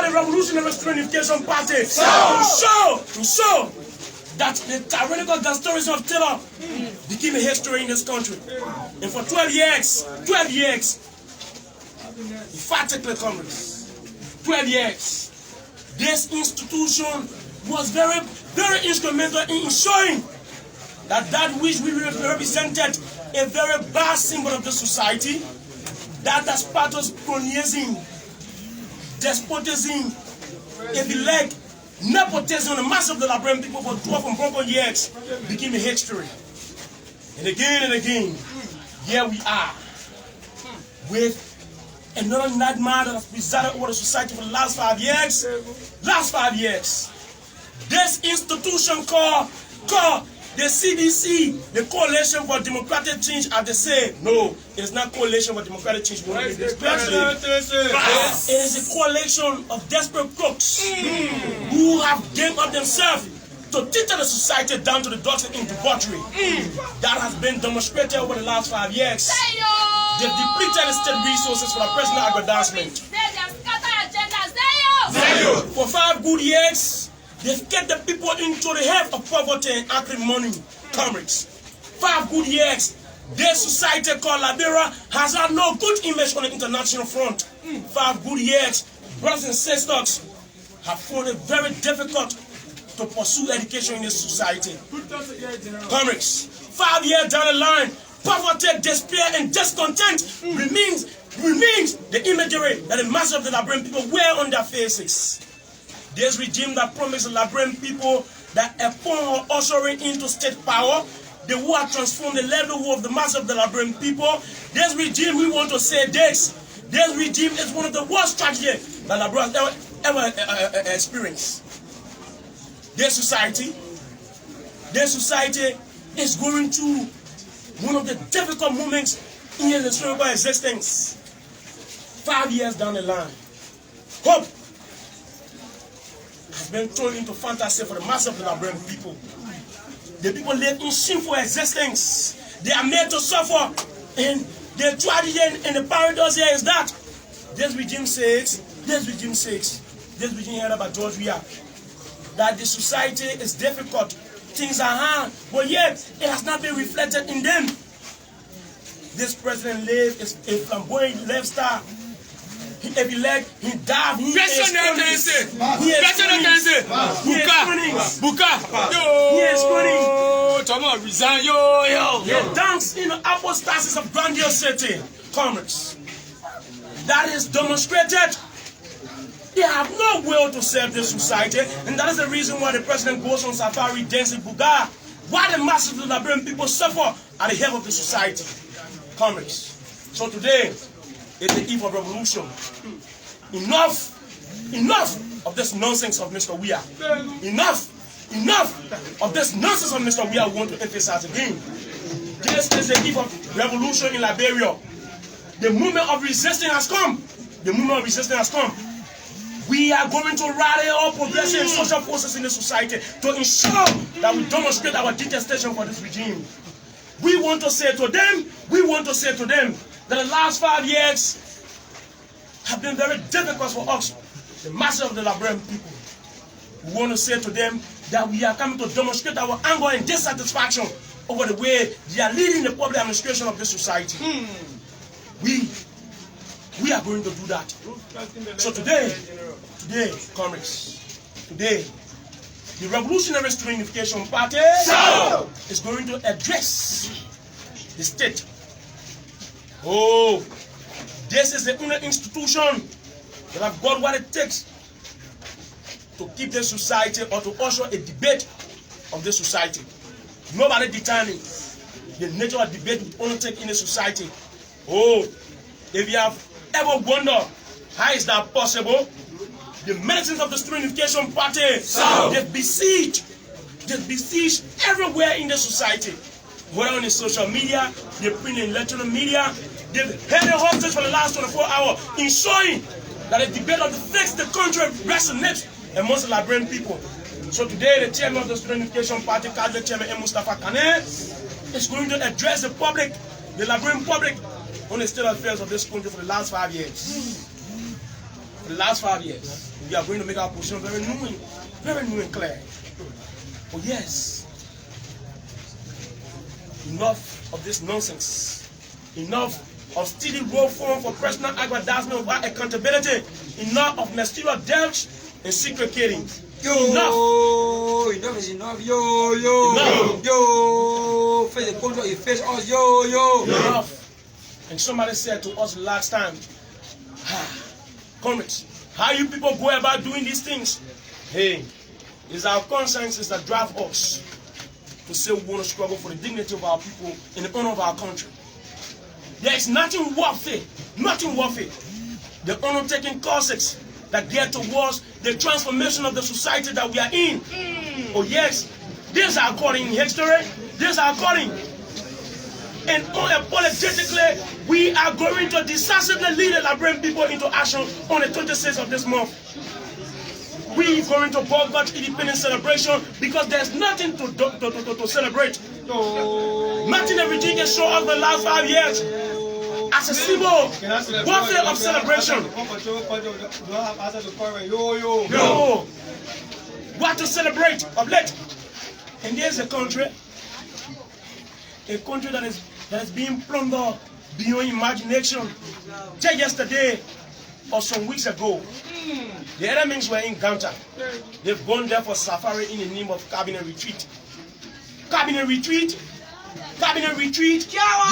the Revolutionary Unification Party to show that the tyrannical gustorism of Taylor became a history in this country. And for 12 years, emphatically Congress, 12 years, this institution was very, very instrumental in ensuring that which we represented, a very bad symbol of the society, that as part of cronyism, despotism, if you like, nepotism, the mass of the Liberian people for 12 unbroken years became a history. And again, here we are with another nightmare that has presided over the society for the last 5 years. This institution called the CDC, the Coalition for Democratic Change, as they say, no, it's not Coalition for Democratic Change. It is a coalition of desperate crooks who have gamed up themselves to teeter the society down to the doctrine in debauchery. That has been demonstrated over the last 5 years. They've depleted the state resources for the personal aggrandizement. For 5 good years, they've kept the people into the health of poverty and acrimony, comrades. 5 good years. This society called Liberia has had no good image on the international front. 5 good years. Brothers and sisters have found it very difficult to pursue education in this society. Comrades, 5 years down the line, poverty, despair, and discontent remains the imagery that the masses of the Liberian people wear on their faces. This regime that promised the Liberian people that upon ushering into state power, they will transform the livelihood of the mass of the Liberian people. This regime, we want to say this regime is one of the worst tragedies that Liberia has ever experienced. This society is going through one of the difficult moments in its historical existence. 5 years down the line, hope has been thrown into fantasy for the mass of the Liberian people. The people live in shameful existence. They are made to suffer. And the tragedy and the paradox here is that this regime headed by George Weah, that the society is difficult, things are hard, but yet it has not been reflected in them. This president lives a flamboyant lifestyle. If he like, he died, he is He dance in the apostasis of grandiosity, comrades. That is demonstrated. They have no will to serve this society, and that is the reason why the president goes on safari dancing Buga, why the masses of the Liberian people suffer at the head of the society. Comrades. So today is the eve of revolution. Enough of this nonsense of Mr. Weah. Enough of this nonsense of Mr. Weah. I want to emphasize again. This is the eve of revolution in Liberia. The moment of resistance has come. We are going to rally all progressive and social forces in the society to ensure that we demonstrate our detestation for this regime. We want to say to them that the last 5 years have been very difficult for us, the masses of the Liberian people. We want to say to them that we are coming to demonstrate our anger and dissatisfaction over the way they are leading the public administration of this society. We are going to do that. So today, comrades, the Revolutionary Unification Party is going to address the state. Oh, this is the only institution that have got what it takes to keep the society or to usher a debate of the society. Nobody determines the nature of debate we only take in the society. Oh, if you have ever wondered how is that possible, the militants of the Unification Party, they've besieged everywhere in the society. Whether on the social media, the print and electronic media, they've held a hostage for the last 24 hours, ensuring that the debate of the fix the country resonates amongst the Liberian people. So today, the chairman of the Unification Party, Cabinet Chairman M. Mustafa Kane, is going to address the public, the Liberian public, on the state affairs of this country for the last 5 years. For the last 5 years, we are going to make our position very new and clear. Oh yes, enough of this nonsense. Enough of steady role form for personal aggrandizement without accountability. Enough of ministerial debt and secret killing. Enough is enough. Yo. Face the control, you face us. Yo. Enough. And somebody said to us last time, comrades, how you people go about doing these things? Hey, it's our conscience that drive us to say we want to struggle for the dignity of our people and the honor of our country. There is nothing worth it. The honor-taking causes that get towards the transformation of the society that we are in. Oh yes, these are according history. These are according. And unapologetically, we are going to decisively lead the Liberian people into action on the 26th of this month. We are going to boycott independence celebration because there's nothing to celebrate. Nothing the regime can show us the last 5 years as a symbol warfare of celebration. No. What to celebrate of late? And there's a country that is being plundered beyond imagination. Just yesterday or some weeks ago, the elements were in Ghana. They've gone there for safari in the name of cabinet retreat. Cabinet retreat.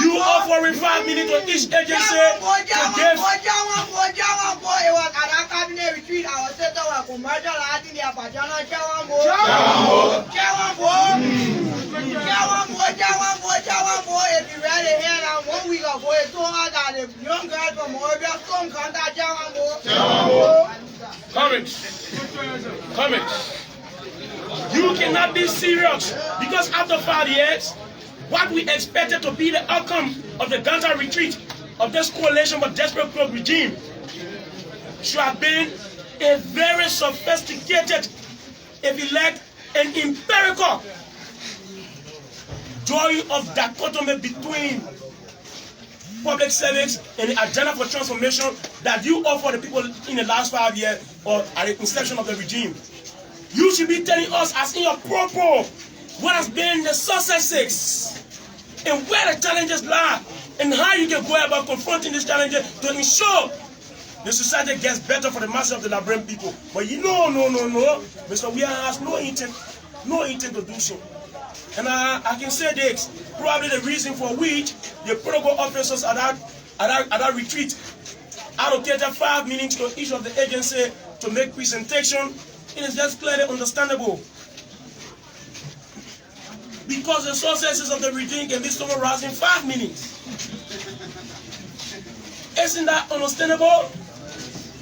You offering 5 minutes to each agency to give. Comment. You cannot be serious because after 5 years, what we expected to be the outcome of the Ghana retreat of this coalition but desperate corrupt regime should have been a very sophisticated, if you like, an empirical drawing of dichotomy between public service and the agenda for transformation that you offer the people in the last 5 years or at the inception of the regime. You should be telling us as in your proper what has been the successes and where the challenges lie and how you can go about confronting these challenges to ensure the society gets better for the masses of the Liberian people. But you know, Mr. Weah has no intent to do so. And I can say this, probably the reason for which the protocol officers at that retreat allocated 5 minutes to each of the agencies to make presentation. It is just clearly understandable. Because the successes of the regime can be summarized in 5 minutes. Isn't that understandable?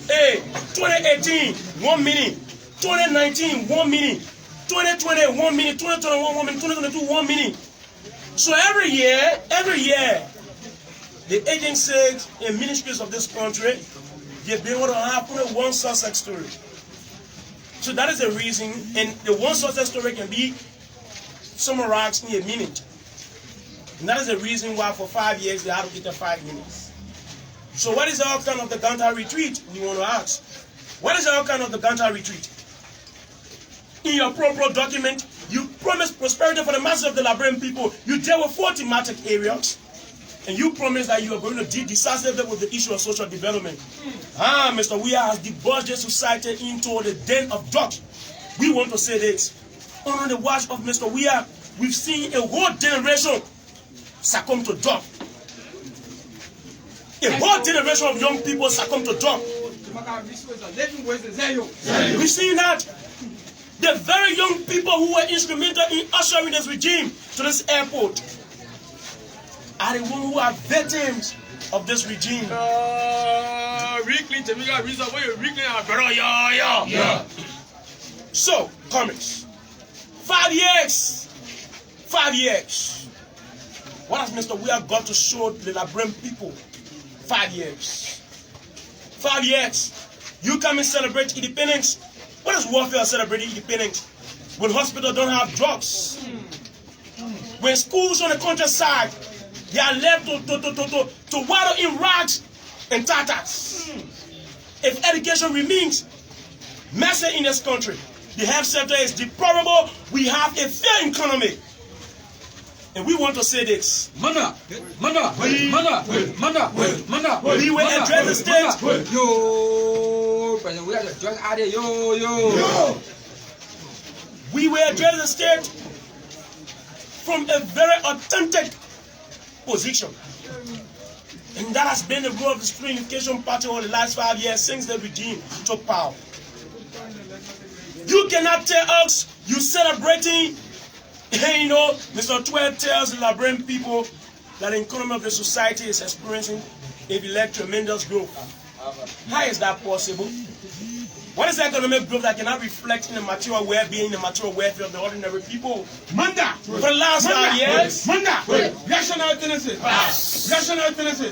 Hey, 2018, 1 minute. 2019, 1 minute. 2020, 1 minute. 2021, 1 minute. 2022, 1 minute. So every year, the agencies and ministries of this country, they've been able to have only one success story. So that is the reason, and the one success story can be summarized in a minute. And that is the reason why for 5 years they allocated 5 minutes. So what is the outcome of the Ghana retreat? We want to ask. What is the outcome of the Ghana retreat? In your proper document, you promised prosperity for the masses of the Liberian people. You deal with 4 thematic areas. And you promise that you are going to deal decisively with the issue of social development. Mr. Weah has debauched the society into the den of dogs. We want to say this. Under the watch of Mr. Weah, we've seen a whole generation succumb to drug. A whole generation of young people succumb to drug. We've seen that. The very young people who were instrumental in ushering this regime to this airport are the ones who are victims of this regime. So, comments. 5 years. 5 years. What has Mr. Weah got to show the Liberian people? 5 years. 5 years. You come and celebrate independence. What is warfare celebrating independence? When hospitals don't have drugs. When schools on the countryside, they are left to waddle in rags and tatters. if education remains massive in this country, the health sector is deplorable, we have a fair economy. And we want to say this. We will address the state. We will address the state from a very authentic position. And that has been the role of the Unification Party over the last 5 years since the regime took power. You cannot tell us you celebrating, you know, Mr. Twe tells the Liberian people that the economy of the society is experiencing a tremendous growth. How is that possible? What is the economic growth that cannot reflect in the material well-being, the material welfare of the ordinary people? Manda! For the last 5 years, Manda! National tendency! National tendency!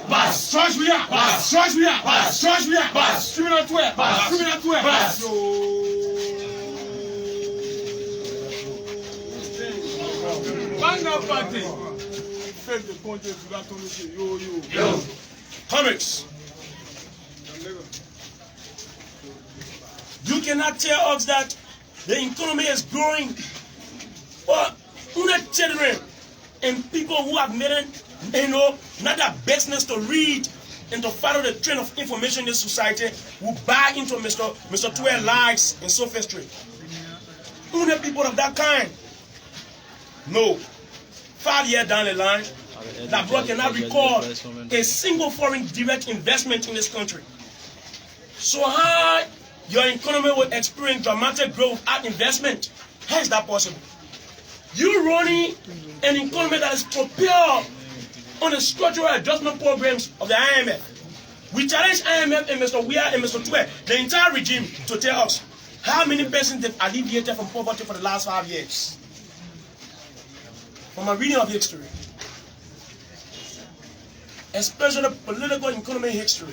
Charge we are! Charge we are! Charge we are! Criminal 12! Criminal 12! Banga party! Comics. You cannot tell us that the economy is growing, but children and people who have made it, you know, not that business to read and to follow the trend of information in this society will buy into Mr. Twe lies and sophistry. People of that kind. No. 5 years down the line, that bloc cannot record a single foreign direct investment in this country. So how your economy will experience dramatic growth at investment? How is that possible? You running an economy that is propelled on the structural adjustment programs of the IMF. We challenge IMF and Mr. Weah and Mr. Twe, the entire regime, to tell us how many persons they've alleviated from poverty for the last 5 years. From a reading of history, especially political and economic history,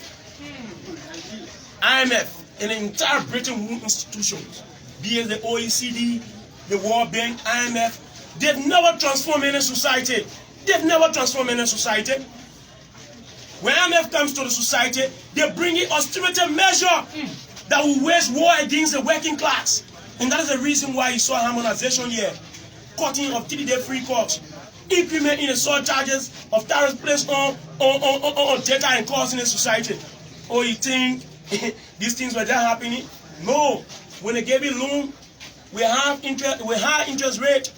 IMF and the entire Bretton Woods institutions, be it the OECD, the World Bank, IMF, they've never transformed any society. They've never transformed any society. When IMF comes to the society, they bring in austerity measure that will wage war against the working class. And that is the reason why you saw harmonization here. Cutting of 3-day free calls, increment in the surcharges of tariffs placed on data and calls in the society. Oh, you think these things were just happening? No. When they gave you loan, we have interest, we high interest rate.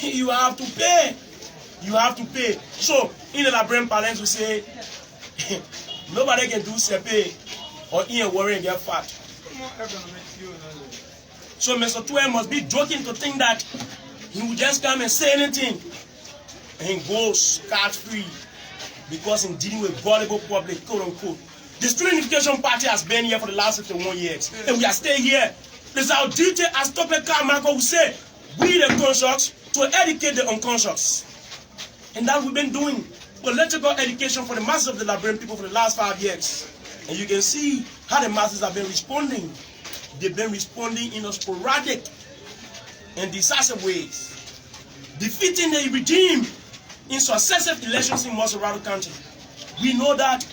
You have to pay. You have to pay. So in the Liberian parlance, we say nobody can do CP or in a worry and get fat. So Mr. Twe must be joking to think that he will just come and say anything and go scot-free because in dealing with vulnerable public, quote unquote. The Student Unification Party has been here for the last 51 years and we are still here. It's our duty as Dr. Karl Marco will say, we the conscious to educate the unconscious. And that we've been doing political education for the masses of the Liberian people for the last 5 years. And you can see how the masses have been responding. They've been responding in a sporadic and decisive ways, defeating the regime in successive elections in most around the country. We know that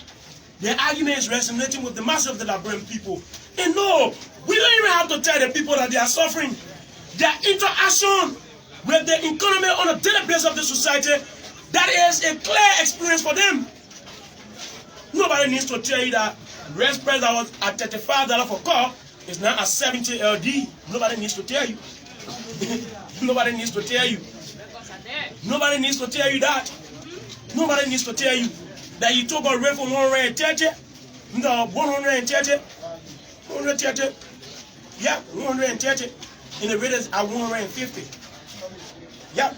the argument is resonating with the masses of the Liberian people. And no, we don't even have to tell the people that they are suffering. Their interaction with the economy on a daily basis of the society, that is a clear experience for them. Nobody needs to tell you that rest price that was at $35 for car is now at 70 LD. Nobody needs to tell you. Nobody needs to tell you. Nobody needs to tell you that. Nobody needs to tell you that you took a rate from 130, no, 130, 130, yeah, 130, and the rate is at 150. Yeah.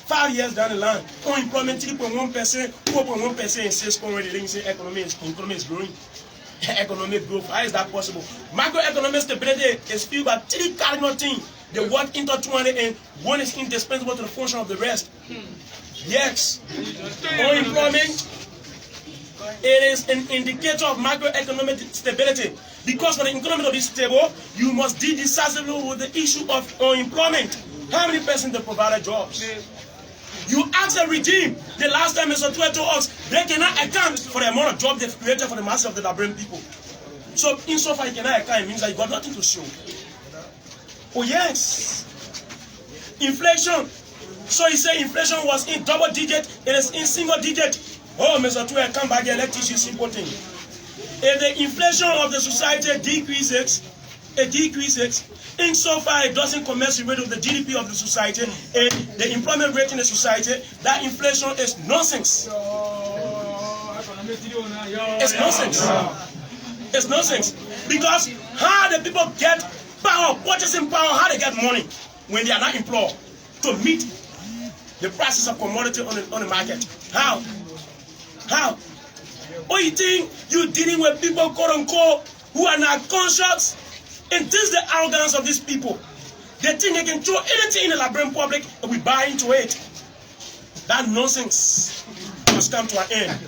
5 years down the line, unemployment 3.1%, 4.1% in 6 already. They say economy is growing. Economic growth, how is that possible? Macroeconomic stability is fueled by 3 cardinal things. They work intertwined and one is indispensable to the function of the rest. Yes, unemployment, it is an indicator of macroeconomic stability. Because for the economy to be stable, you must deal decisively with the issue of unemployment. How many persons they provided jobs? You ask the regime, the last time Mr. Twe told us, they cannot account for the amount of jobs they've created for the masses of the Liberian people. So insofar you cannot account, it means that you got nothing to show. Oh yes. Inflation. So you say inflation was in double digit, it is in single digit. Oh, Mr. Tuer, come back here, let's teach you simple thing. If the inflation of the society decreases, it decreases. Insofar it doesn't commensurate with the GDP of the society and the employment rate in the society, that inflation is nonsense. It's nonsense. It's nonsense. Because how the people get power, purchasing power, how they get money when they are not employed to meet the prices of commodity on the market? How? How? Or you think you're dealing with people, quote unquote, who are not conscious? And this is the arrogance of these people. They think they can throw anything in the Liberian public and we buy into it. That nonsense must come to an end.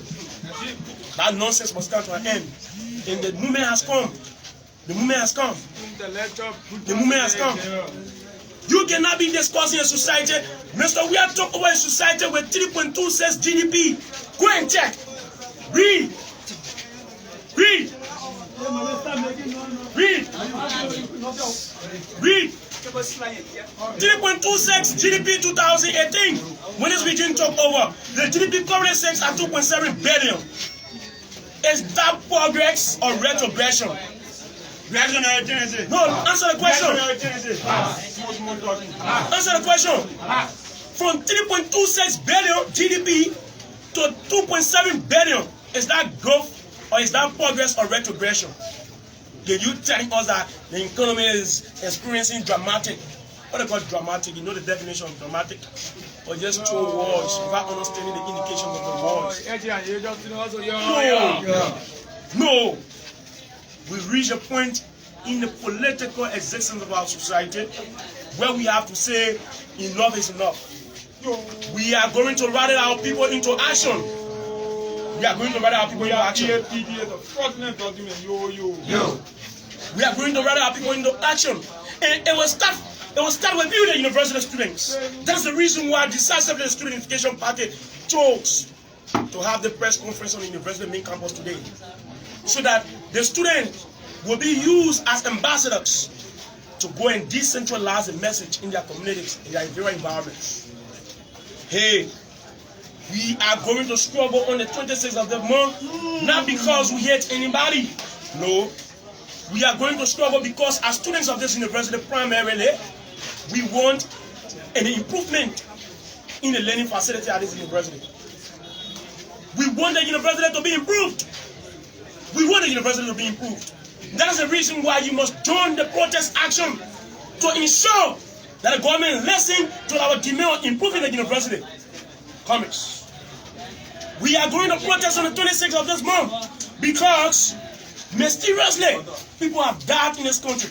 That nonsense must come to an end. And the moment has come. The moment has come. The moment has come. You cannot be discussing a society. Mr. We are talking about a society with 3.26 GDP. Go and check. Read. Read. Read. Read. 3.26 GDP 2018. When this regime took over, the GDP currently sits at 2.7 billion. Is that progress or retrogression? No, answer the question. Answer the question. From 3.26 billion GDP to 2.7 billion, is that growth or is that progress or retrogression? Are you telling us that the economy is experiencing dramatic? What they call dramatic? You know the definition of dramatic? Or just two words without understanding the indication of the words? No. We reach a point in the political existence of our society where we have to say enough is enough. We are going to rally our people into action. We are going to rally our people into action. We are going to rally our people into action. And it will start with you, the university students. That's the reason why decisively the Student Unification Party chose to have the press conference on the university main campus today. So that the students will be used as ambassadors to go and decentralize the message in their communities, in their environments. Hey, we are going to struggle on the 26th of the month, not because we hate anybody. No. We are going to struggle because as students of this university primarily, we want an improvement in the learning facility at this university. We want the university to be improved. We want the university to be improved. That is the reason why you must join the protest action to ensure that the government listens to our demand on improving the university. Comments. We are going to protest on the 26th of this month because mysteriously people have died in this country.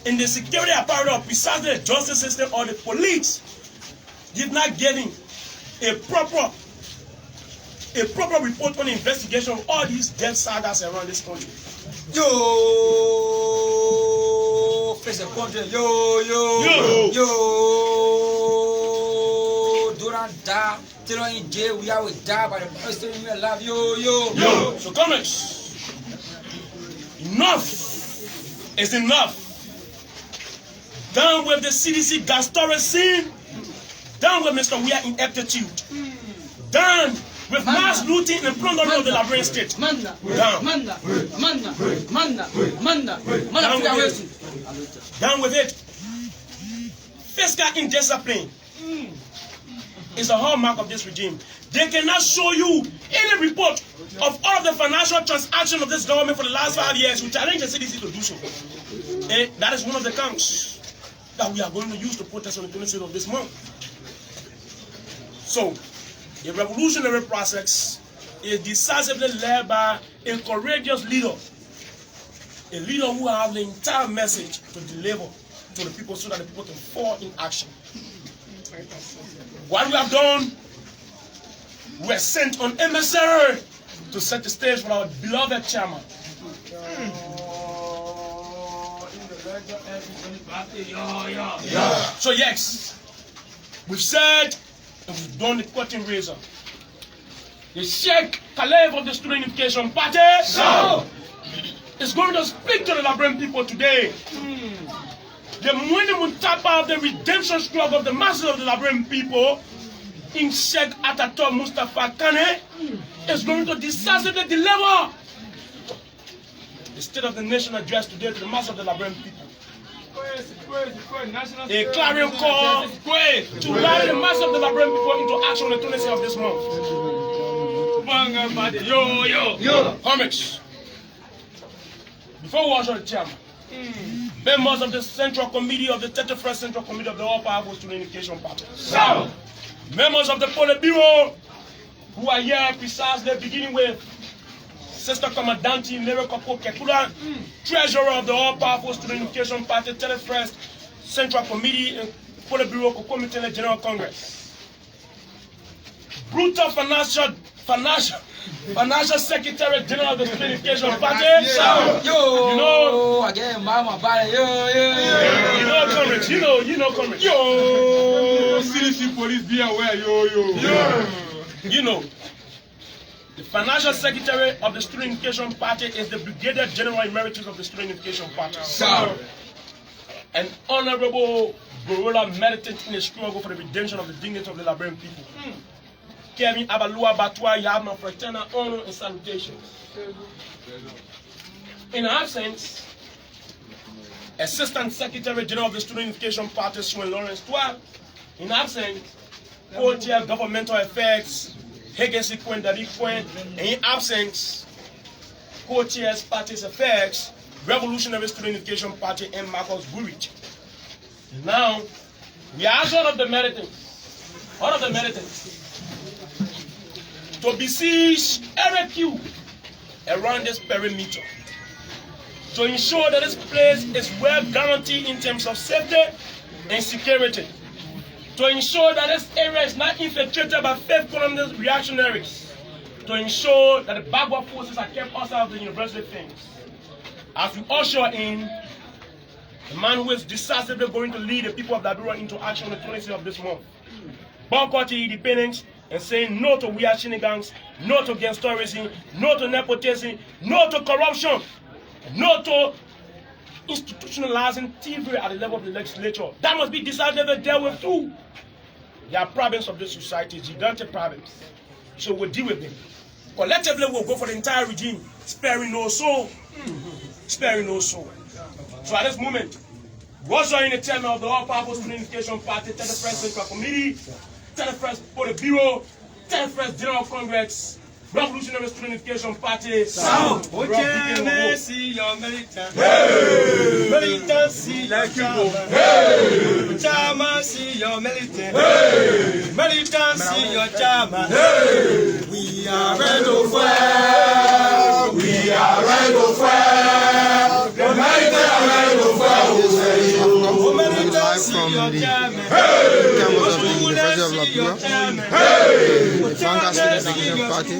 In the security apparatus, besides the justice system or the police, did not give him a proper report on the investigation of all these death sagas around this country. Yo, face the country. Yo. Durant that, till in jail, we are with die by the first time we alive. Yo. So comments. Enough is enough. Down with the CDC gas storage scene. Down with Mr. We are ineptitude. Down with mass looting and plundering of the Liberian state. Down. Down with it. Fiscal indiscipline is a hallmark of this regime. They cannot show you any report of all of the financial transactions of this government for the last 5 years. We challenge the CDC to do so. And that is one of the counts that we are going to use to protest on the 26th of this month. So, the revolutionary process is decisively led by a courageous leader. A leader who has the entire message to deliver to the people so that the people can fall in action. What we have done, we are sent on emissary to set the stage for our beloved chairman. So yes, we've said and we've done the cutting razor. The Sheikh Caleb of the Student Unification Party. No. is going to speak to the Liberian people today. The money will tap out the redemption struggle of the masses of the Liberian people in Sheikh Ataturk Mustafa Kane is going to decisively deliver the state of the nation address today to the masses of the Liberian people. A clarion call to rally the mass of the Liberian people into action on the 20th of this month. Homage. Before we usher the chairman, members of the Central Committee of the 31st Central Committee of the All Powerful Unification Party. Members of the Politburo who are here precisely beginning with Sister Commandanti Mary Kopo Kekula, Treasurer of the All Powerful Unification Party, 31st Central Committee and Politburo Committee General Congress. Brutal Financial Secretary General of the Unification Party. You know, again, Mama, bye. You know, comrades. You know, comrades. CDC police be aware. You know. The Financial Secretary of the Student Unification Party is the Brigadier General Emeritus of the Student Unification Party. An honorable Borola militant in a struggle for the redemption of the dignity of the Liberian people. Kevin Abalua Batwa, you have my fraternal honor and salutations. In absence, Assistant Secretary General of the Student Unification Party, Swen Lawrence Twa. In absence, Co-Chair Governmental Affairs, Higgins Kwendari Kwen. And in absence, Co-Chairs Party's Affairs, Revolutionary Student Unification Party, and Marcus Burich. Now, we are one of the militants, to besiege every queue around this perimeter, to ensure that this place is well guaranteed in terms of safety and security, to ensure that this area is not infiltrated by fifth columnist reactionaries, to ensure that the backward forces are kept outside of the university things. As we usher in the man who is decisively going to lead the people of Liberia into action on the 20th of this month, boycotting independence and saying no to weird shenanigans, no to gangsterism, no to nepotism, no to corruption, no to institutionalizing thievery at the level of the legislature. That must be decidedly dealt with too. They are problems of this society, gigantic problems. So we'll deal with them. Collectively, we'll go for the entire regime, sparing no soul. Sparing no soul. So at this moment, what's in the chairman of the All Powerful Unification Party, 31st Central Committee, 31st Politburo, 31st General Congress, Revolutionary Student Unification Party. Sound. See your militant. Militancy like you. Chairman, see your militant. Militant, see your chairman. We are ready to fire. We are ready to fire. The militant are ready to fire. Militant, see your chairman. Campus of the University of Liberia, the Vanguard Student Unification Party,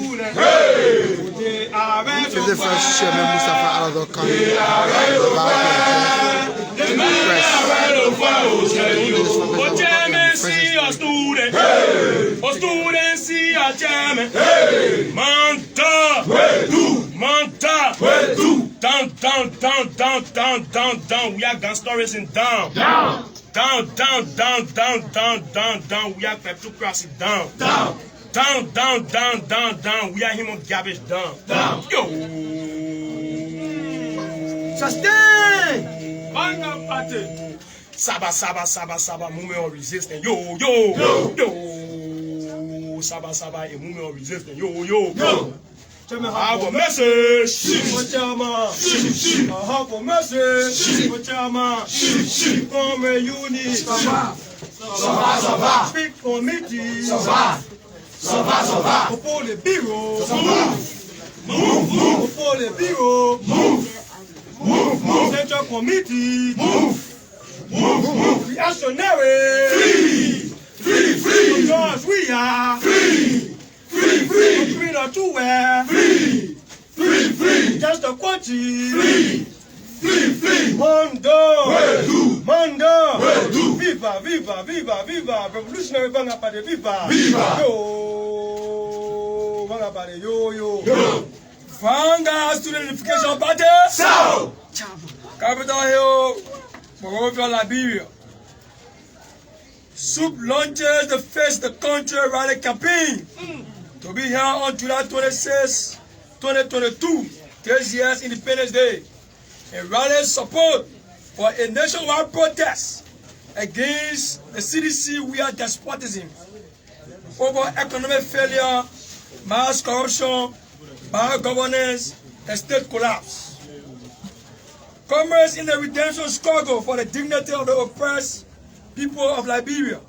51st Chairman Mustafa Aladour Khan, see your student, student see your chairman, Manta, down, we are gangsterism down. Down, we are kleptocracy down. Down, we are human garbage down. Yo! Sustain! Vanguard Party! Saba, movement of resistance. Yo! Saba, a movement of resistance. Yo! I have a message. I have a message. From a unit. Speak committee. Pour les bureaux. Pour les bureaux. Central committee. Reactionary. Free. Because we are free or to wear. Free. Just a quantity. Free. Mondo. Viva. Revolutionary Vanguard Party. Viva. Yo. Vanguard Party. Yo. Vanguard Student Unification Party. So. Capitol Hill, Monrovia, Liberia. SUP launches the Face the Country rally campaign to be held on July 26, 2022, 3 years Independence Day. A rally support for a nationwide protest against the CDC via despotism over economic failure, mass corruption, bad governance, and state collapse. Comrades in the redemption struggle for the dignity of the oppressed people of Liberia.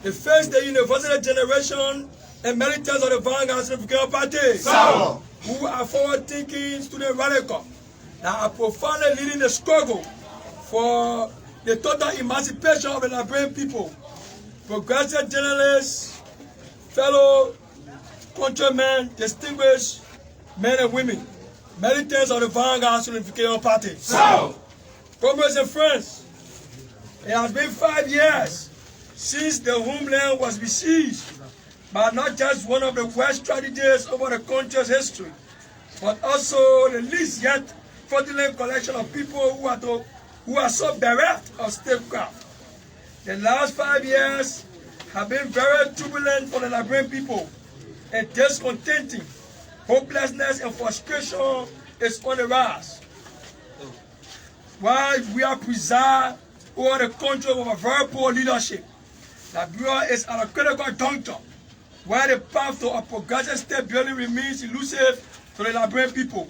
They face the university generation and militants of the Vanguard Unification Party, who are forward-thinking student radicals that are profoundly leading the struggle for the total emancipation of the Liberian people. Progressive journalists, fellow countrymen, distinguished men and women, militants of the Vanguard Unification Party. Comrades and friends, it has been 5 years since the homeland was besieged by not just one of the worst tragedies over the country's history, but also the least yet fraudulent collection of people who are so bereft of statecraft. The last 5 years have been very turbulent for the Liberian people, and discontenting, hopelessness and frustration is on the rise. While we are preserved over the country of a very poor leadership, Liberia is at a critical juncture where the path to a progressive state building remains elusive to the Liberian people.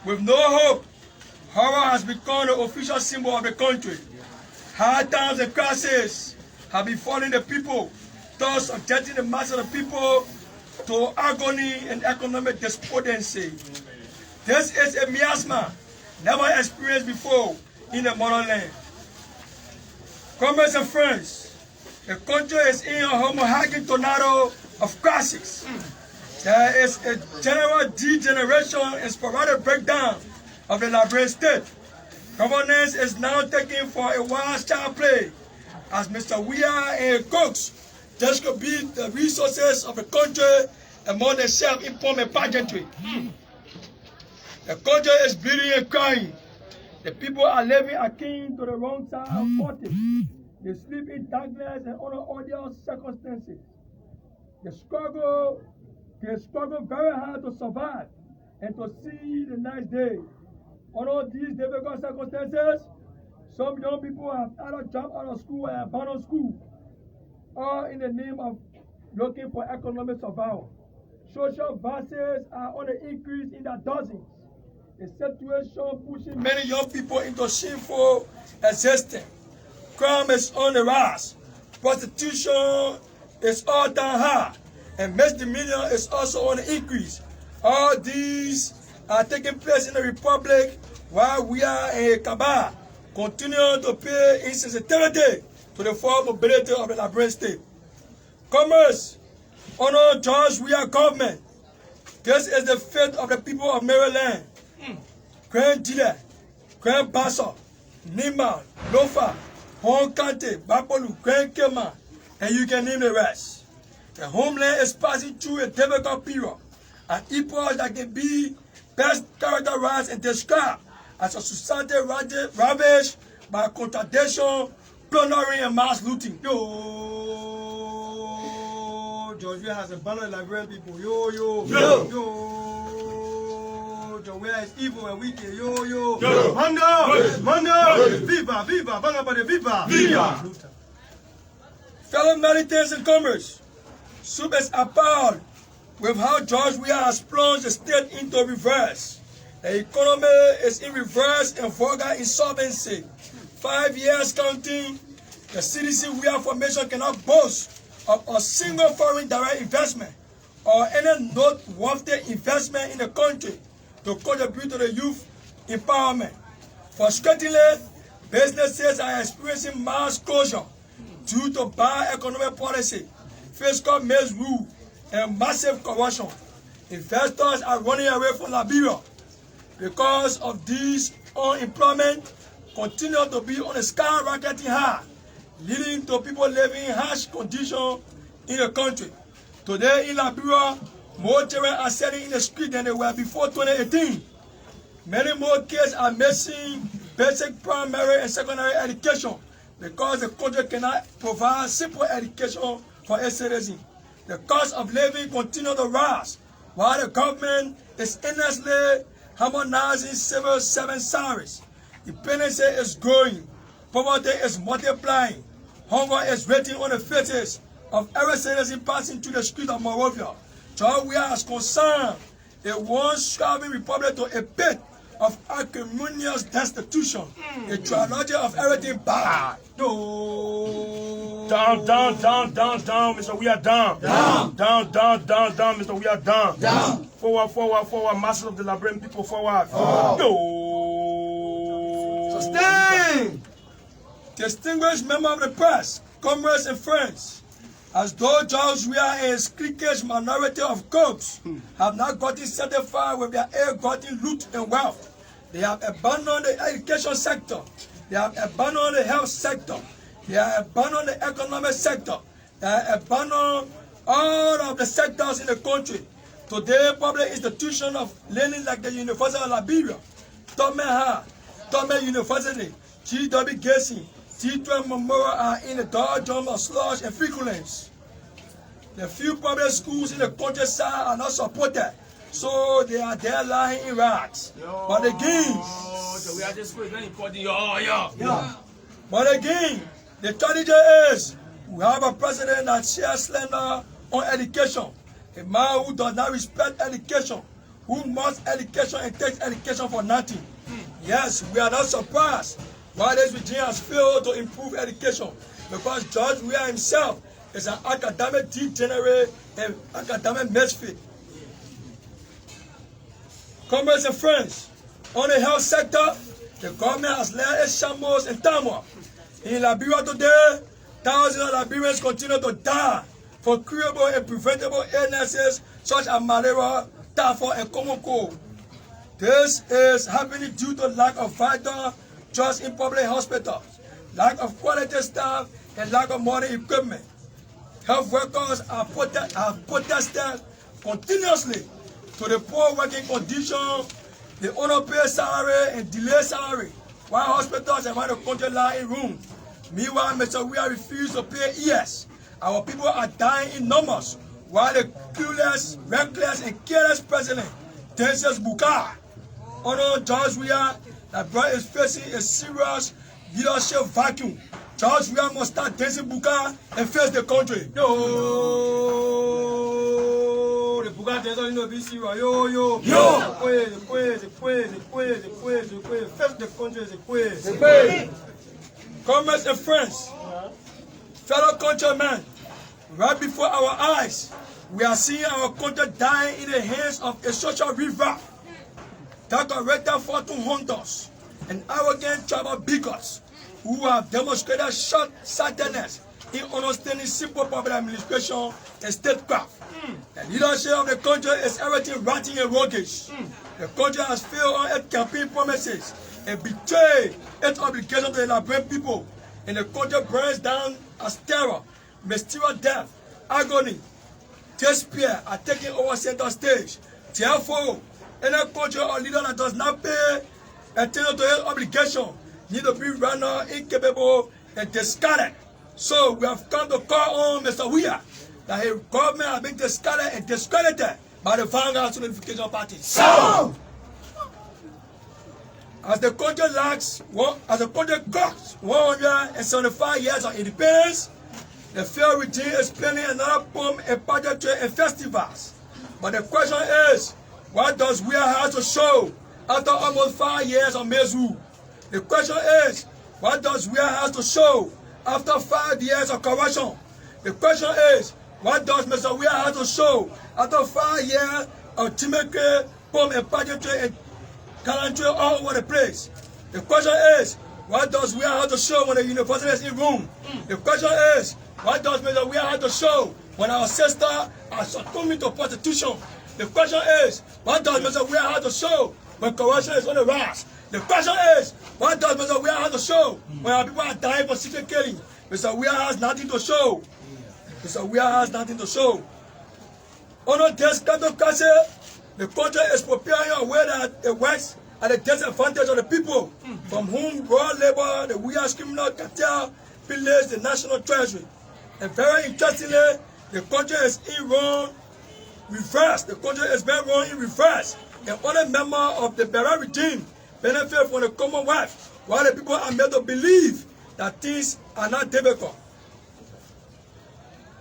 With no hope, horror has become the official symbol of the country. Hard times and crises have befallen the people, thus subjecting the mass of the people to agony and economic despondency. This is a miasma never experienced before in the motherland. Comrades and friends, the country is in a hemorrhagic tornado of crisis. There is a general degeneration and sporadic breakdown of the Liberian state. Governance is now taken for a wild child play as Mr. Weah and Cooks distribute the resources of the country among the self-employment pageantry. The country is bleeding and crying. The people are living akin to the wrong side of 40. They sleep in darkness and under odious circumstances. They struggle very hard to survive and to see the next day. Under these difficult circumstances, some young people have either dropped out of school and abandoned school, all in the name of looking for economic survival. Social vices are on the increase in their dozens. A situation pushing many young people into shameful existence. Crime is on the rise. Prostitution is all-time high. And misdemeanor is also on the increase. All these are taking place in the Republic while we are in a cabal, continuing to pay insensitivity to the full mobility of the Liberian state. Commerce, under George Weah government, this is the fate of the people of Maryland. Grand Dile, Grand Bassa, Nima, Lofa, Hong County, Bapolu, Grand Kema, and you can name the rest. The homeland is passing through a difficult period, an epoch that can be best characterized and described as a society ravaged by contradiction, plundering, and mass looting. George Weah has abandoned Liberian people. Yo. George Weah is evil and wicked. Yo. Mando. Viva. Vangapade, viva. Fellow militants and commerce, SUP is appalled with how George Weah has plunged the state into reverse. The economy is in reverse and vulgar insolvency. 5 years counting, the CDC Weah formation cannot boast of a single foreign direct investment or any noteworthy investment in the country to contribute to the youth empowerment. Frustratingly, businesses are experiencing mass closure due to bad economic policy, fiscal misrule, and massive corruption. Investors are running away from Liberia because of this. Unemployment continues to be on a skyrocketing high, leading to people living in harsh conditions in the country. Today in Liberia, More children are selling in the street than they were before 2018. Many more kids are missing basic primary and secondary education because the country cannot provide simple education for its citizens. The cost of living continues to rise, while the government is endlessly harmonizing civil servant salaries. Dependency is growing, poverty is multiplying, hunger is written on the faces of every citizen passing through the street of Monrovia. So we are as concerned a once striving republic to a pit of acrimonious destitution, a trilogy of everything bad. No. Down, Mr. We are down. Down, Mr. We are down. Down. Forward, masses of the Liberian people, forward. No. Sustain. Distinguished member of the press, comrades and friends, as though George Weah and his cliquish minority of cops have not gotten satisfied with their ill-gotten loot and wealth, they have abandoned the education sector, they have abandoned the health sector, they have abandoned the economic sector, they have abandoned all of the sectors in the country. Today, public institutions of learning like the University of Liberia, Tome University, G.W. Gacy, T12 Memorial are in the doldrums of slush and feculence. The few public schools in the countryside are not supported, so they are there lying in rags. But again, the strategy is we have a president that shares slander on education, a man who does not respect education, who must education and takes education for nothing. Yes, we are not surprised why this regime has failed to improve education, because George Weah himself is an academic degenerate and academic misfit. Comrades and friends, on the health sector, the government has led its shambles and turmoil. In Liberia today, thousands of Liberians continue to die from curable and preventable illnesses such as malaria, typhoid, and common cold. This is happening due to lack of vital trust in public hospitals, lack of quality staff, and lack of modern equipment. Health workers have protested continuously to the poor working conditions, the underpaid salary and delayed salary, while hospitals around the country lie in rooms. Meanwhile, Mr. Weah refused to pay ES. Our people are dying in numbers, while the clueless, reckless, and careless president, Dennis Bukar, Honorable George Weah, that brother is facing a serious leadership vacuum. George Weah must start dancing Buka and face the country. No, the Buka doesn't know be serious. Yo. The face the country is the quiz. Comrades and friends, fellow countrymen, right before our eyes, we are seeing our country dying in the hands of a social river, decorated fortune hunters and arrogant tribal bigots who have demonstrated short-sightedness in understanding simple public administration and statecraft. The leadership of the country is everything rotten and roguish. The country has failed on its campaign promises and betrayed its obligation to the Liberian people, and the country burns down as terror, mysterious death, agony, despair are taking over center stage. Therefore, any country or leader that does not pay attention to his obligation need to be run out, incapable, and discarded. So we have come to call on Mr. Weah that his government has been discarded and discredited by the vanguard Unification Party. So, as the country clocks 175 years of independence, the failed regime is planning another bomb and pageantry and festivals. But the question is, what does Weah have to show after almost 5 years of misrule? The question is, what does Weah have to show after 5 years of corruption? The question is, what does Mr. Weah have to show after 5 years of gimmickry, bomb and pageantry and gallantry all over the place? The question is, what does Weah have to show when the university is in room? The question is, what does Mr. Weah have to show when our sisters are succumbing to prostitution? The question is, what does Mr. Weah have to show when corruption is on the rise? The question is, what does Mr. Weah have to show when our people are dying for secret killing? Mr. Weah has nothing to show. Mr. Weah has nothing to show. Under this kleptocracy, the country is preparing a way that it works at the disadvantage of the people, from whom raw labor, the weird criminal cartel, pillage the national treasury. And very interestingly, the country is in run reverse. The country is being run in reverse. And other members of the Beira regime benefit from the Commonwealth, while the people are made to believe that things are not difficult.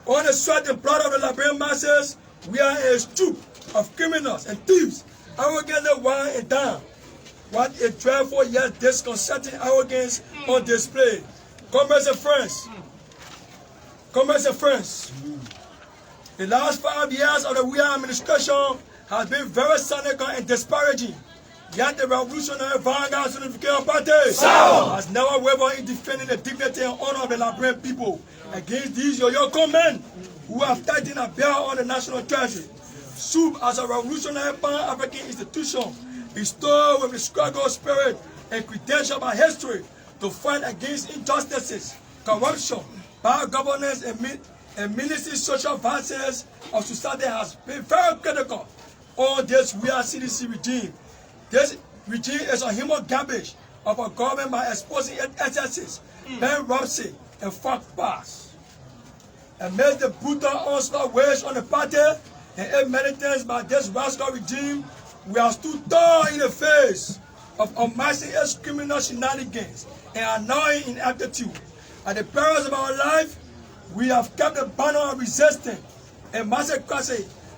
On the sweat and blood of the Liberian masses, we are a stew of criminals and thieves, arrogantly wine and down. What a dreadful yet disconcerting arrogance on display. Comrades and friends, the last 5 years of the Weah administration has been very cynical and disparaging. Yet the revolutionary vanguard Unification Party has never wavered in defending the dignity and honor of the Liberian people against these yo-yo men who have tightened a belt on the national treasury. SUB as a revolutionary pan-African institution bestowed with the struggle spirit and credentialed by history to fight against injustices, corruption, bad governance, and menacing social vices of society has been very critical on this Weah CDC regime. This regime is a human garbage of a government by exposing its excesses, bankruptcy, and fuck bars. Amidst the brutal onslaught waged on the party and its militants by this rascal regime, we are stood tall in the face of unmasking its criminal shenanigans and annoying ineptitude. At the perils of our life, we have kept the banner of resistance and massacre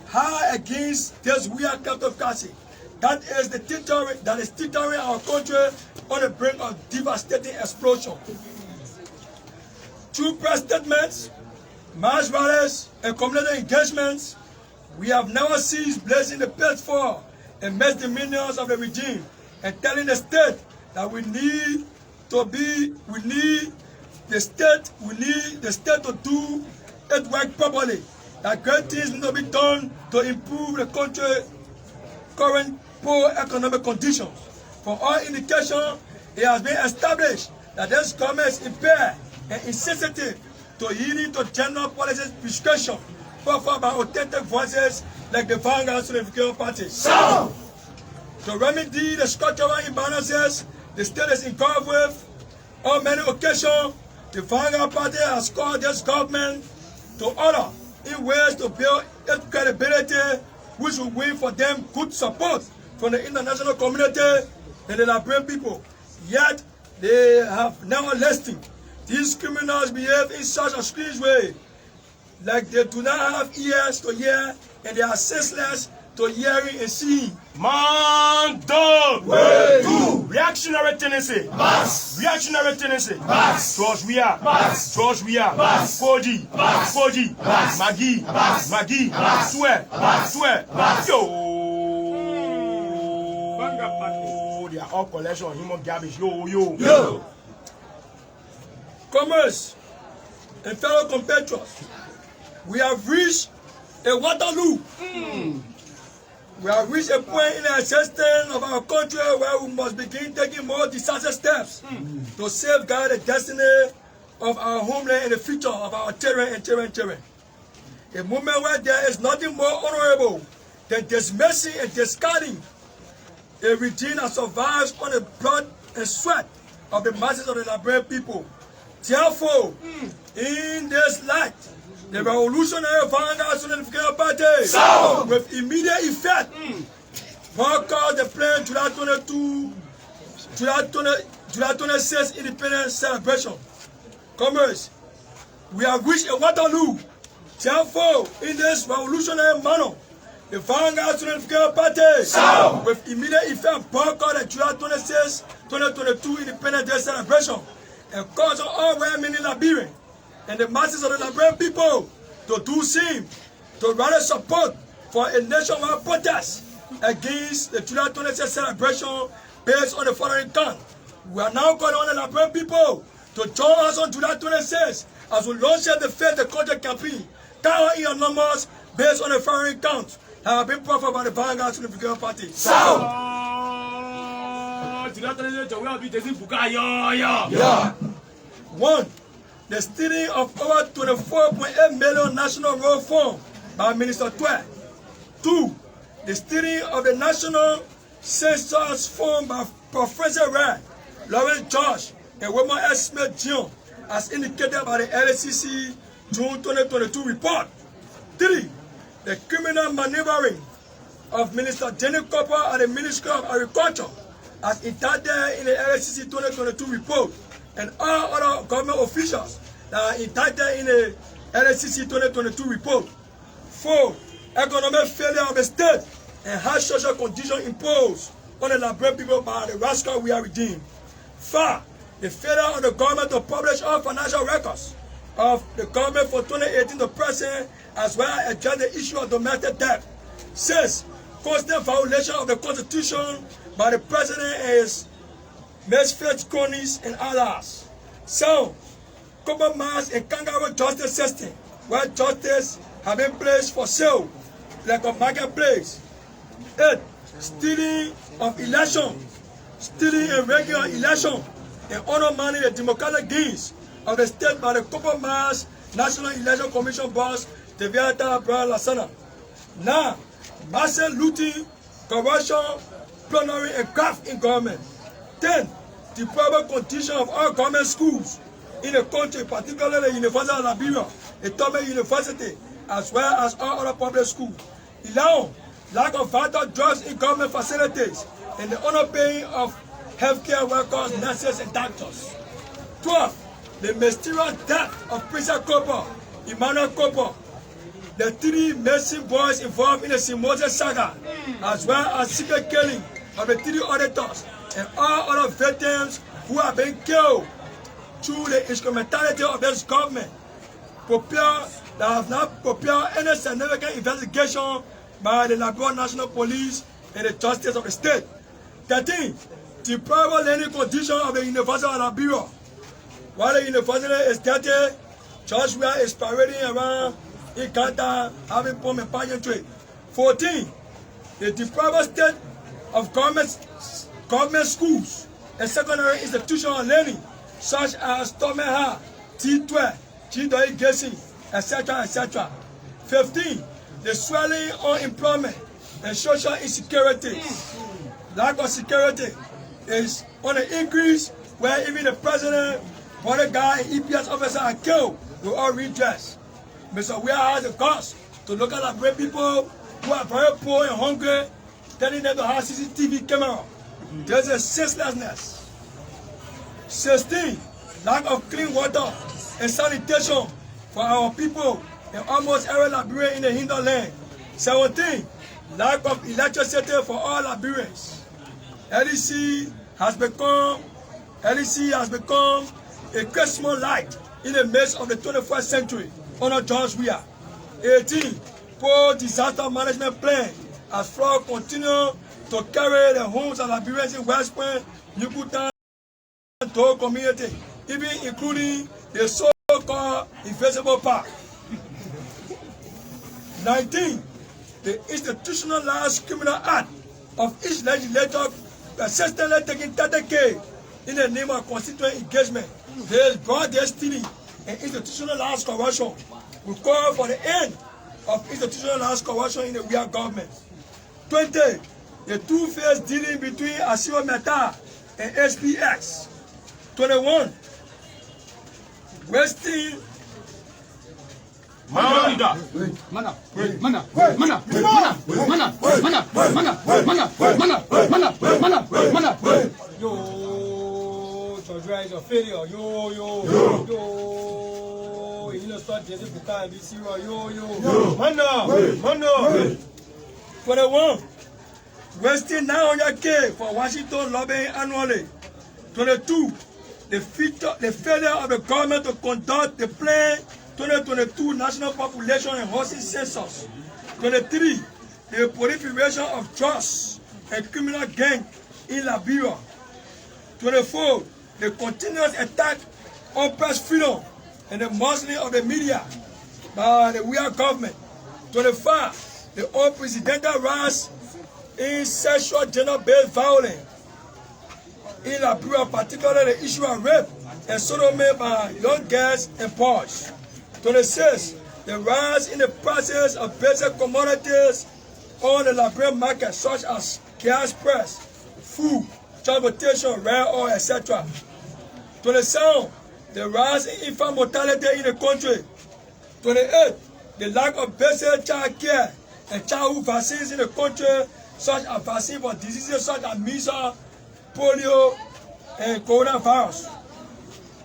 high against this Weah kleptocracy. That is the territory that is teetering our country on the brink of devastating explosion. Through press statements, mass rallies, and community engagements, we have never ceased blazing the pitfall and misdemeanors of the regime and telling the state that we need the state to do its work properly, that great things need to be done to improve the country's current poor economic conditions. For all indication, it has been established that this government is impaired and insensitive to yielding to general policy prescription proffered by authentic voices like the vanguard Unification Party. So, to remedy the structural imbalances the state is involved with, on many occasions, the vanguard party has called this government to order in ways to build its credibility, which will win for them good support from the international community and the Liberian people. Yet, they have never listened. These criminals behave in such a strange way, like they do not have ears to hear and they are senseless to hearing and seeing. Man down! Way two! Reactionary tendency! Bass! Reactionary tendency! Bass! George Weah! Bass! George Weah! Bass! Koji! Bass! Koji! Bass! Maggie! Bass! Maggie! Bass! Swear! Bass! Swear! Bass! Yo! They are all collection of human garbage. Yo! Commerce and fellow compatriots, we have reached a Waterloo. We have reached a point in the existence of our country where we must begin taking more decisive steps to safeguard the destiny of our homeland and the future of our children and children. A moment where there is nothing more honorable than dismissing and discarding a regime that survives on the blood and sweat of the masses of the Liberian people. Therefore, in this light, the revolutionary vanguard Unification Party, with immediate effect, boycott the planned July 26 independence celebration. Comrades, we have reached a Waterloo. Therefore, in this revolutionary manner, the vanguard Unification Party, with immediate effect, boycott the July 26, 2022 independence day celebration, and cause all well-meaning Liberians and the masses of the Liberian people to do same, to rally support for a nationwide protest against the July 26 celebration based on the following count. We are now calling on the Liberian people to join us on July 26 as we launch the Face the Culture campaign. Count in your numbers based on the following count that have been proffered by the vanguard Unification Party. One, the stealing of over 24.8 million national road fund by Minister Twe. 2. The steering of the National Census Fund by Professor Ray, Lawrence George, and Wilmer S. Smith Jr., as indicated by the LACC June 2022 report. 3. The criminal maneuvering of Minister Jenny Copper at the Ministry of Agriculture, as indicted in the LACC 2022 report, and all other government officials that are indicted in the LACC 2022 report. 4. Economic failure of the state and harsh social conditions imposed on the Liberian people by the rascal we are redeemed. 5. The failure of the government to publish all financial records of the government for 2018 to present, as well as address the issue of domestic debt. 6. Constant violation of the Constitution by the President and his misfit cronies and others. 7. Compromise and kangaroo justice system, where justice have been placed for sale like a marketplace. 8. Stealing of election, stealing a regular election, and undermining the democratic gains of the state by the compromised National Election Commission boss, Deviata Brian Lasana. 9. Massive looting, corruption, plundering, and graft in government. 10. Deplorable condition of all government schools in the country, particularly the University of Liberia, the Thomas University, as well as all other public schools. 11. Lack of vital drugs in government facilities and the underpaying of healthcare workers, nurses, and doctors. 12. The mysterious death of Prince Copper, Emmanuel Copper, the 3 missing boys involved in the Simosa saga, as well as secret killing of the 3 auditors and all other victims who have been killed through the instrumentality of this government, that have not prepared any significant investigation by the Liberia National Police and the Justice of the State. 13. Deplorable learning condition of the University of Liberia. While the university is dirty, George Weah is parading around in Ghana, having bomb and pageantry. 14. The deplorable state of government schools and secondary institutional learning, such as Tomeha, T12, G.E. Gessing, etc., etc. 15. The swelling unemployment and social insecurity. Lack of security is on the increase, where even the president, bodyguard, and EPS officer are killed with all redress. Mr. Weah has the guts to look at Liberian people who are very poor and hungry, telling them to have CCTV camera. There's a senselessness. 16. Lack of clean water and sanitation for our people in almost every Liberian in the hinterland. 17. Lack of electricity for all Liberians. LEC has become a Christmas light in the midst of the 21st century under George Weah. 18. Poor disaster management plan as flood continue to carry the homes of Liberians in West Point, Yukutan, and Toho community, even including the so-called invisible park. 19. The institutionalized criminal act of each legislator persistently taking 30K in the name of constituent engagement. There is broad destiny and institutionalized corruption. We call for the end of institutionalized corruption in the Weah government. 20. The two-phase dealing between Asio Meta and SPX. 21. Wasting Yo, Georgia is a failure. Yo. You know, start getting the be serious. Yo. Mana. 21. Wasting 900K for Washington lobbying annually. 22. The failure of the government to conduct the planned 2022 National Population and Housing Census. 23. The proliferation of drugs and criminal gang in Liberia. 24. The continuous attack on press freedom and the muzzling of the media by the Weah government. 25. The unprecedented rise in sexual gender-based violence in Liberia, particularly the issue of rape and sodomy by young girls and boys. 26. The rise in the prices of basic commodities on the Liberian market, such as gas price, food, transportation, rare oil, etc. 27. The rise in infant mortality in the country. 28. The lack of basic child care and childhood vaccines in the country, such as vaccine for diseases such as measles, polio, and coronavirus.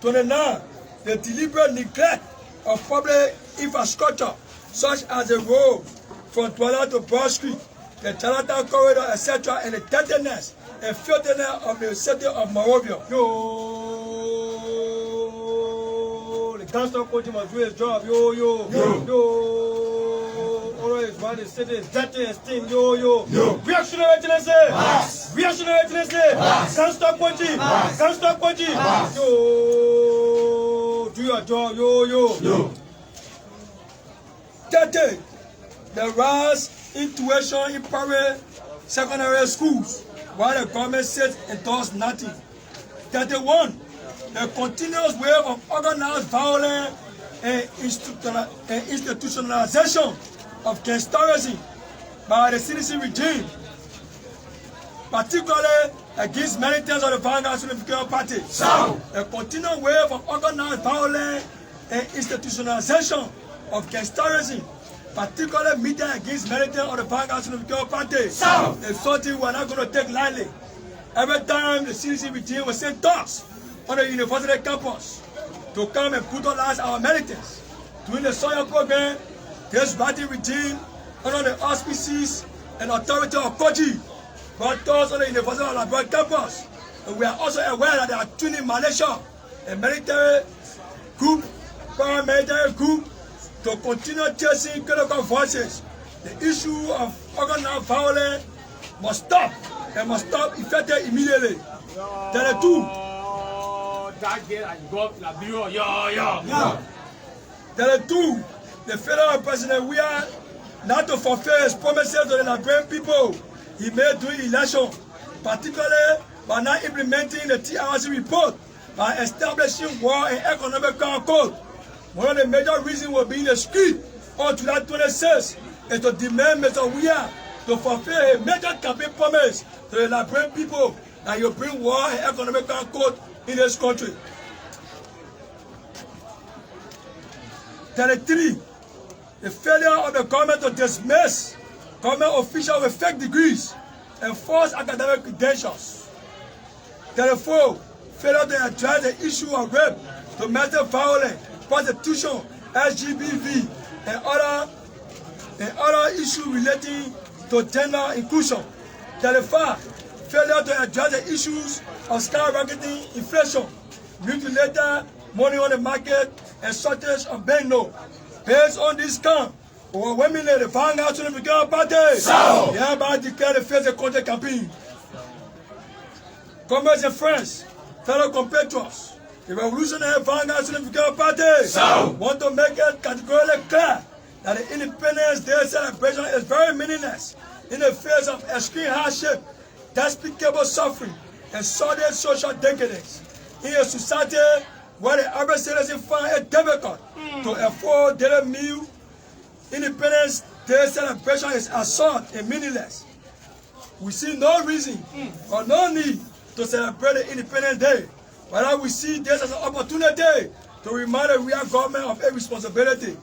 29. The deliberate neglect of public infrastructure, such as the road from Douala to Broad Street, the Chinatown corridor, etc., and the dirtiness and filthiness of the city of Monrovia. Yo, the gangster coach must do his job. Yo. Always while the city is dirty and stink. Yo. Reactionary tendency. Reactionary tendency. Gangster coach. Yo, do your job. Yo. 30. The rise in tuition in private secondary schools, while the government says it does nothing. 31. The continuous wave of organized violence and institutionalization of gangsterism by the citizen regime, particularly against militants of the Vanguard Unification Party. A continuous wave of organized violence and institutionalization of gangsterism, particularly media against militants of the Vanguard Unification Party. It's something we're not going to take lightly. Every time the CDC regime will send thugs on the university campus to come and brutalize our militants. During the soil program, this Biden regime, under the auspices and authority of Koji, brought thugs on the University of Liberia campus. And we are also aware that they are tuning militia and military group, paramilitary group, to continue chasing critical voices. The issue of organized violence must stop, and must stop effective immediately. 32. The federal president, we are not to fulfill his promises to the Liberian people he made during election, particularly by not implementing the TRC report, by establishing war and economic concord. One of the major reasons will be in the street on July 26th is to demand Mr. Weah to fulfill a major campaign promise to the Liberian people that you bring war and economic concord in this country. 33. The failure of the government to dismiss government officials with fake degrees and false academic credentials. 34. Failure to address the issue of rape, domestic violence, prostitution, LGBT, and other issues relating to gender inclusion. 35. Failure to address the issues of skyrocketing inflation, mutilated money on the market, and shortage of banknotes. Based on this count, overwhelmingly the Vanguard Unification Party hereby declare the face of country campaign. Comrades and friends, fellow compatriots, the Revolutionary Vanguard Unification Party want to make it categorically clear that the Independence Day celebration is very meaningless in the face of extreme hardship, despicable suffering, and sordid social decadence in a society where the average citizen finds it difficult to afford daily meal. Independence Day celebration is absurd and meaningless. We see no reason or no need to celebrate the Independence Day. But we see this as an opportunity to remind the real government of a responsibility.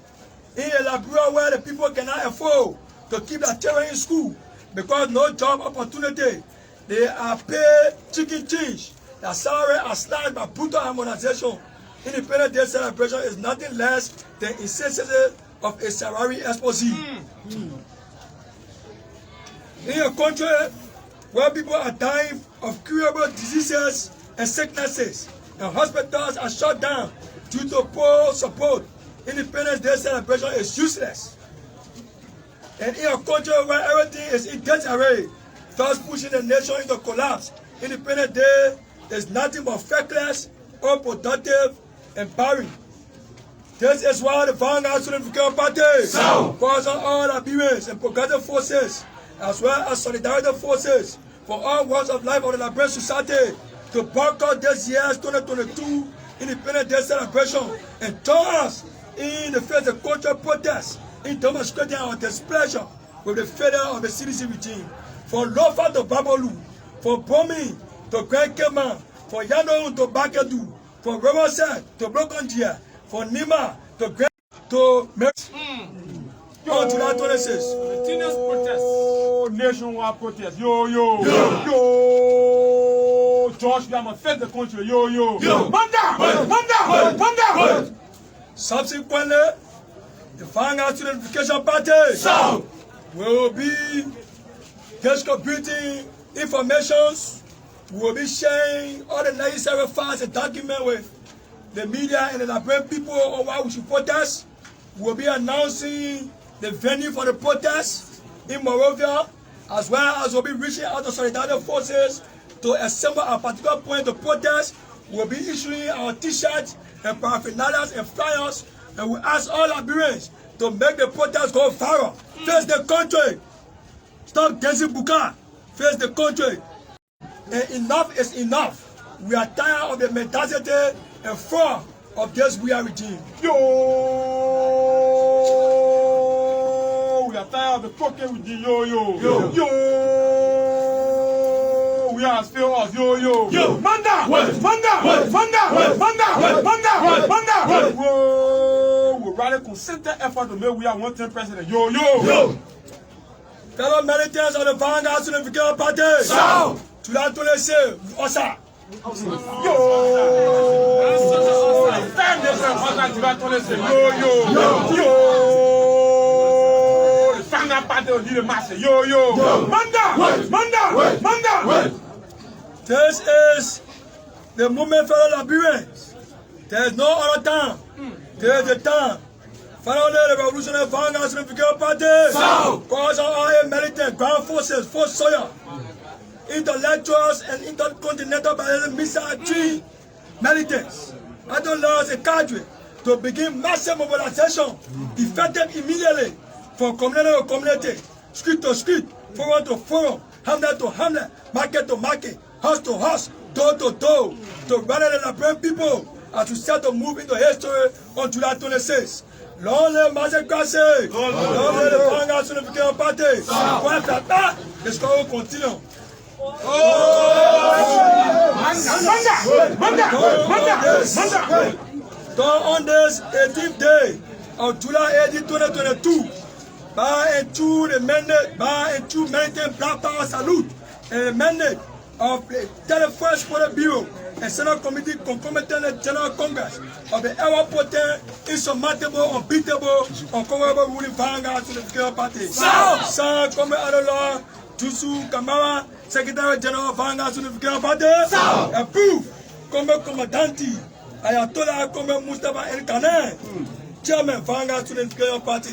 In a Liberia where the people cannot afford to keep their children in school because no job opportunity, they are paid chicken change. Their salary are slashed by brutal harmonization. Independence Day celebration is nothing less than insensitive of a salary exposé. In a country where people are dying of curable diseases and sicknesses, and hospitals are shut down due to poor support, Independence Day celebration is useless. And in a country where everything is in disarray, thus pushing the nation into collapse, Independence Day is nothing but feckless, unproductive, and barren. This is why the Vanguard Unification Party calls on all Liberians and progressive forces, as well as solidarity forces for all walks of life of the Liberian society, to boycott this year's 2022 Independence Day celebration and join us in the face of cultural protests in demonstrating our displeasure with the failure of the CDC regime. From Lofa to Babalu, from Bomi to Grand Keman, from Yano to Bakedu, from Roboset to Brokondia, from Nima to Grand to Mex. On July 26. Continuous protest. Nationwide protest. Yo. George, we are going to face the country. Yo. Man down. Subsequently, the Vanguard Unification Party will be distributing informations, will be sharing all the necessary facts and documents with the media and the Liberian people on why we should protest. We'll be announcing the venue for the protest in Monrovia, as well as we'll be reaching out to solidarity forces to assemble a particular point to protest. We'll be issuing our t-shirts and paraphernalia and flyers, and we ask all Liberians to make the protest go viral. Face the country. Stop dancing buka. Face the country. And enough is enough. We are tired of the mentality and fraud of this weird regime. We are tired of the fucking regime. Yo. We are still us. Yo. Man down. Whoa. We rather concerted effort to make we are one-term president. Yo. Fellow militants of the Vanguard Unification Party. Tu l'as tous laissé. Osa. Yo. The Vanguard Party will lead the masses. Yo. Man down. This is the movement, fellow Liberians. There is no other time. There is the time. Finally, the Revolutionary Vanguard Unification Party calls on all militants, ground forces, force soldiers, intellectuals, and intercontinental missile tree militants, adolescents, and cadre to begin massive mobilization, effective immediately from community to community, street to street, forum to forum, hamlet to hamlet, market to market, house to house, door to door, to rally the Liberian people as we start to move into history on July 26. Long live Mazekase! Long live the Vanguard Unification Party! Point that, the struggle continues. On this 18th day of July 18, 2022, by and through the mandate Black Power Salute and the mandate of the 31st Politburo and Senate Committee concomitant General Congress of the ever-potent, insurmountable, unbeatable, unconquerable ruling Vanguard Unification Party. San Comrade Adolor Tusu Kamara, Secretary General of Vanguard Unification Party. Approved Comrade Commandanti Ayatollah Comrade Mustafa El Kanen, Chairman Vanguard Unification Party.